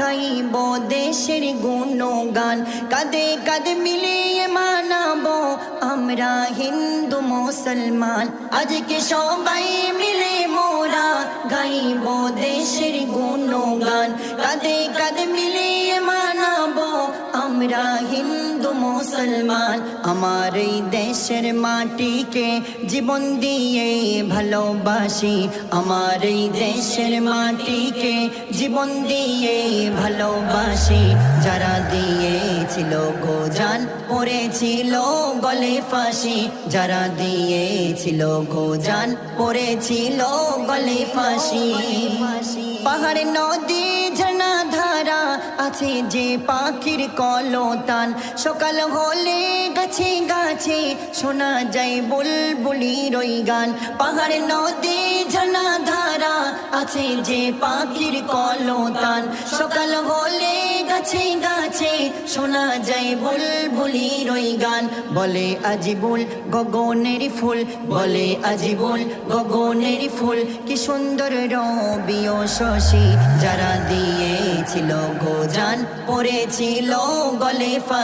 গাইব দেশের গুণগান, কাঁধে কাঁধে মিলিয়ে মানাবো আমরা হিন্দু মুসলমান। আজকে সবাই মিলে মোরা গাইব দেশের গুণগান, কাঁধে কাঁধে মিলিয়ে মানাবো আমরা হিন্দু মুসলমান। আমার এই দেশের মাটিকে জীবন দিয়ে ভালোবাসি, আমার এই দেশের মাটিকে জীবন দিয়ে ভালোবাসি। যারা দিয়েছিল গো জান পড়েছিল গলে ফাঁসি, যারা দিয়েছিল গো জান পড়েছিল গলে ফাঁসি। পাহাড় নদী ঝর্ণা ধারা আছে যে পাখির কলতান, সকাল হলে গাছে গাছে শোনা যায় বুলবুলির ওই গান। পাহাড় নদী ঝর্ণা ধারা আছে যে পাখির কলতান, সকাল হলে গাছে গাছে শোনা যায় বুলবুলির ওই গান। বলে আজিবুল গগনের ফুল, বলে আজিবুল গগনের ফুল, কি সুন্দর রবি ও শশী। যারা দিয়েছিল গো জান পড়েছিল গলে ফাঁসি।